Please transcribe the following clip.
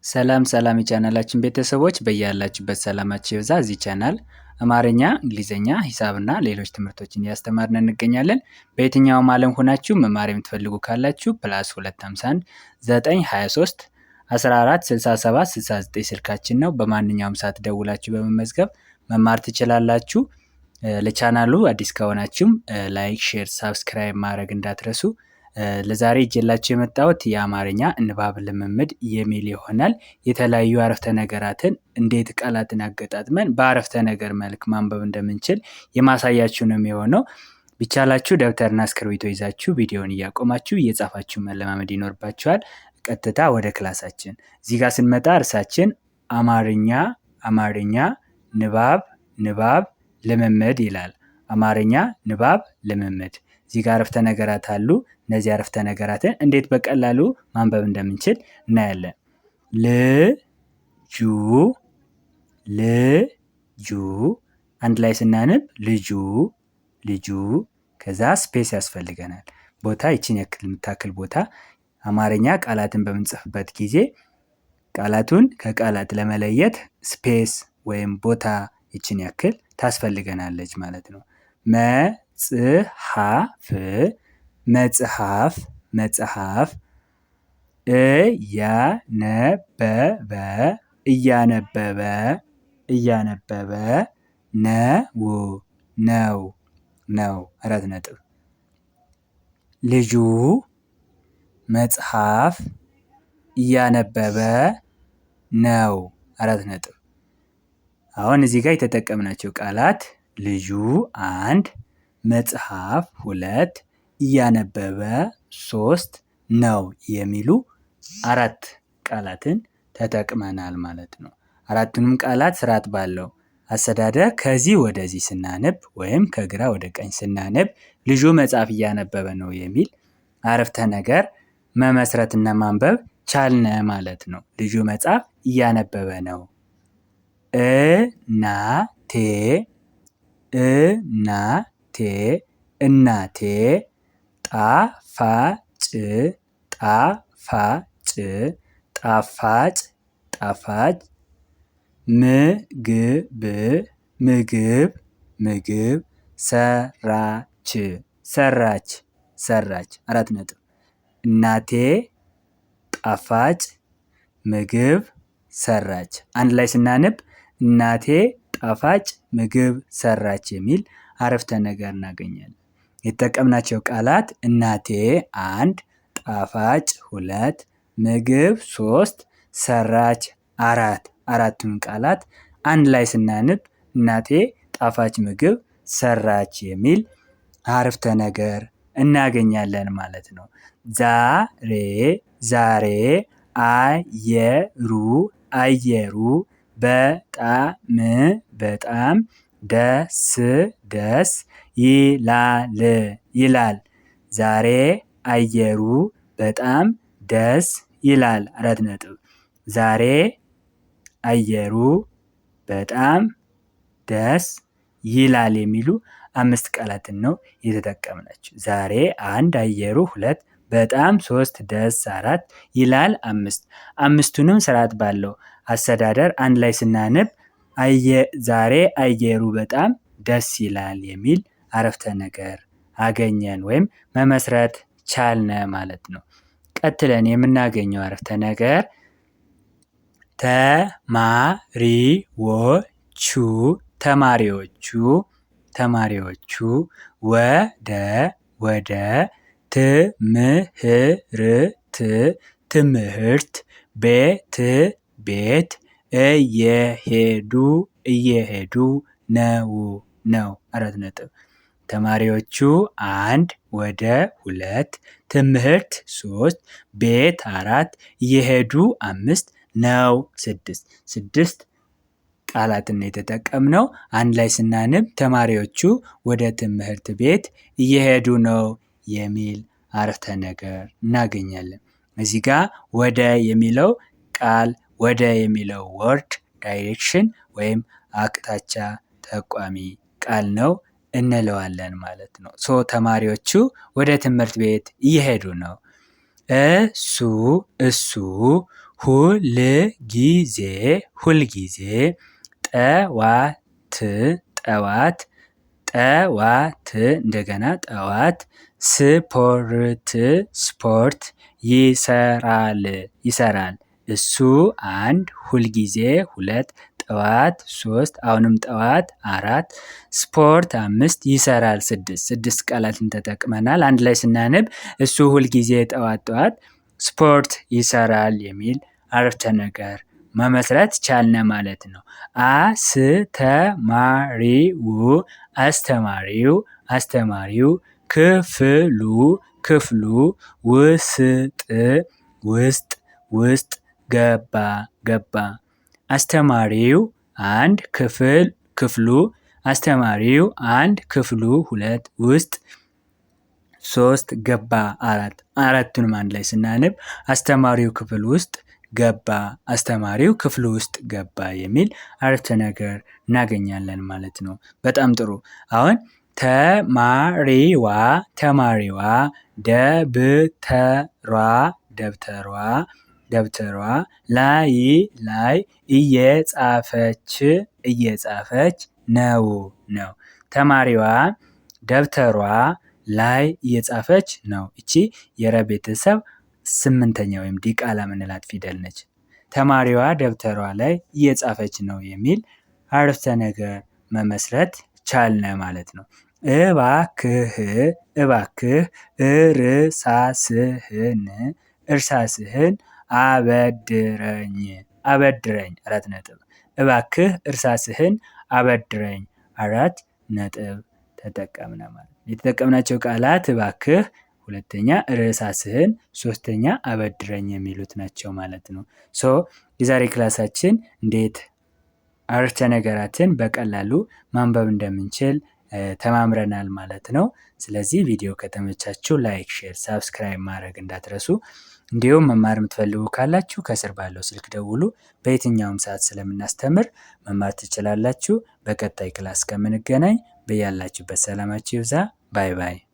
ሰላም ሰላም የቻናላችን ቤተሰቦች በያላችሁበት ሰላማችሁ ይብዛ። እዚህ ቻናል አማርኛ፣ እንግሊዝኛ፣ ሂሳብና ሌሎች ትምህርቶችን እያስተማርን እንገኛለን። በየትኛውም ዓለም ሆናችሁ መማር የምትፈልጉ ካላችሁ +251 923 14 67 69 ስልካችን ነው። በማንኛውም ሰዓት ደውላችሁ በመመዝገብ መማር ትችላላችሁ። ለቻናሉ አዲስ ከሆናችሁም ላይክ፣ ሼር፣ ሳብስክራይብ ማድረግ እንዳትረሱ። ለዛሬ ይዤላችሁ የመጣሁት የአማርኛ ንባብ ልምምድ የሚል ይሆናል። የተለያዩ አረፍተ ነገራትን እንዴት ቃላትን አገጣጥመን በአረፍተ ነገር መልክ ማንበብ እንደምንችል የማሳያችሁ ነው የሚሆነው። ቢቻላችሁ ደብተርና እስክርቢቶ ይዛችሁ ቪዲዮውን እያቆማችሁ እየጻፋችሁ መለማመድ ይኖርባችኋል። ቀጥታ ወደ ክላሳችን እዚህ ጋር ስንመጣ እርሳችን አማርኛ ንባብ ልምምድ ይላል። አማርኛ ንባብ ልምምድ። እዚህ ጋር አረፍተ ነገራት አሉ። እነዚህ አረፍተ ነገራትን እንዴት በቀላሉ ማንበብ እንደምንችል እናያለን። ልጁ አንድ ላይ ስናነብ ልጁ ከዛ ስፔስ ያስፈልገናል። ቦታ ይችን ያክል የምታክል ቦታ አማርኛ ቃላትን በምንጽፍበት ጊዜ ቃላቱን ከቃላት ለመለየት ስፔስ ወይም ቦታ ይችን ያክል ታስፈልገናለች ማለት ነው። መጽሐፍ እያነበበ ነው። 4 ነጥብ። ልጁ መጽሐፍ እያነበበ ነው። 4 ነጥብ። አሁን እዚህ ጋር የተጠቀምናቸው ቃላት ልጁ 1፣ መጽሐፍ 2፣ እያነበበ 3 ነው የሚሉ 4 ቃላትን ተጠቅመናል ማለት ነው። አራቱንም ቃላት ስርዓት ባለው አሰዳደር ከዚህ ወደዚህ ስናነብ ወይም ከግራ ወደ ቀኝ ስናነብ ልጁ መጽሐፍ እያነበበ ነው የሚል አረፍተ ነገር መመስረትና ማንበብ ቻልነ ማለት ነው። ልጁ መጽሐፍ እያነበበ ነው። እናቴ ጣፋጭ ምግብ ሰራች። 4 ነጥብ። እናቴ ጣፋጭ ምግብ ሰራች። አንድ ላይ ስናነብ እናቴ ጣፋጭ ምግብ ሰራች የሚል አረፍተ ነገር እናገኛለን። የተጠቀምናቸው ቃላት እናቴ 1፣ ጣፋጭ 2፣ ምግብ 3፣ ሰራች 4። አራቱን ቃላት አንድ ላይ ስናነብ እናቴ ጣፋጭ ምግብ ሰራች የሚል አረፍተ ነገር እናገኛለን ማለት ነው። ዛሬ አየሩ በጣም ደስ ይላል። ዛሬ አየሩ በጣም ደስ ይላል። 4 ነጥብ። ዛሬ አየሩ በጣም ደስ ይላል የሚሉ 5 ቃላትን ነው የተጠቀምናቸው። ዛሬ 1፣ አየሩ 2፣ በጣም 3፣ ደስ 4፣ ይላል 5። አምስቱንም ስርዓት ባለው አሰዳደር አንድ ላይ ስናነብ ዛሬ አየሩ በጣም ደስ ይላል የሚል አረፍተ ነገር አገኘን ወይም መመስረት ቻልነ ማለት ነው። ቀጥለን የምናገኘው አረፍተ ነገር ተማሪዎቹ ወደ ትምህርት ቤት እየሄዱ ነው። 4 ነጥብ። ተማሪዎቹ 1፣ ወደ 2፣ ትምህርት 3፣ ቤት 4፣ እየሄዱ 5፣ ነው 6 ቃላትን የተጠቀምነው። አንድ ላይ ስናነብ ተማሪዎቹ ወደ ትምህርት ቤት እየሄዱ ነው የሚል አረፍተ ነገር እናገኛለን። እዚህ ጋር ወደ የሚለው ቃል ወደ የሚለው ወርድ ዳይሬክሽን ወይም አቅጣጫ ጠቋሚ ቃል ነው እንለዋለን ማለት ነው። ተማሪዎቹ ወደ ትምህርት ቤት እየሄዱ ነው። እሱ ሁልጊዜ ሁልጊዜ ጠዋት ጠዋት ጠዋት እንደገና ጠዋት ስፖርት ይሰራል። እሱ 1 ሁልጊዜ 2 ጠዋት 3 አሁንም ጠዋት 4 ስፖርት 5 ይሰራል 6 ቃላትን ተጠቅመናል። አንድ ላይ ስናነብ እሱ ሁልጊዜ ጠዋት ስፖርት ይሰራል የሚል አረፍተ ነገር መመስረት ቻልነ ማለት ነው። አስተማሪው ክፍሉ ውስጥ ገባ። አስተማሪው 1 ክፍሉ አስተማሪው 1 ክፍሉ 2 ውስጥ 3 ገባ 4 አራቱንም አንድ ላይ ስናነብ አስተማሪው ክፍል ውስጥ ገባ አስተማሪው ክፍሉ ውስጥ ገባ የሚል አረፍተ ነገር እናገኛለን ማለት ነው። በጣም ጥሩ። አሁን ተማሪዋ ደብተሯ ላይ እየጻፈች ነው። ተማሪዋ ደብተሯ ላይ እየጻፈች ነው። እቺ የረ ቤተሰብ 8ኛ ወይም ዲቃላ ምንላት ፊደል ነች። ተማሪዋ ደብተሯ ላይ እየጻፈች ነው የሚል አረፍተ ነገር መመስረት ቻልነ ማለት ነው። እባክህ እርሳስህን አበድረኝ 4 ነጥብ። እባክህ እርሳስህን አበድረኝ 4 ነጥብ ተጠቀምነ ማለት ነው። የተጠቀምናቸው ቃላት እባክህ፣ 2ኛ እርሳስህን፣ 3ኛ አበድረኝ የሚሉት ናቸው ማለት ነው። የዛሬ ክላሳችን እንዴት አረፍተ ነገራትን በቀላሉ ማንበብ እንደምንችል ተማምረናል ማለት ነው። ስለዚህ ቪዲዮ ከተመቻችሁ ላይክ፣ ሼር፣ ሳብስክራይብ ማድረግ እንዳትረሱ። እንዲሁም መማር የምትፈልጉ ካላችሁ ከስር ባለው ስልክ ደውሉ። በየትኛውም ሰዓት ስለምናስተምር መማር ትችላላችሁ። በቀጣይ ክላስ ከምንገናኝ በያላችሁበት ሰላማችሁ ይብዛ። ባይ ባይ።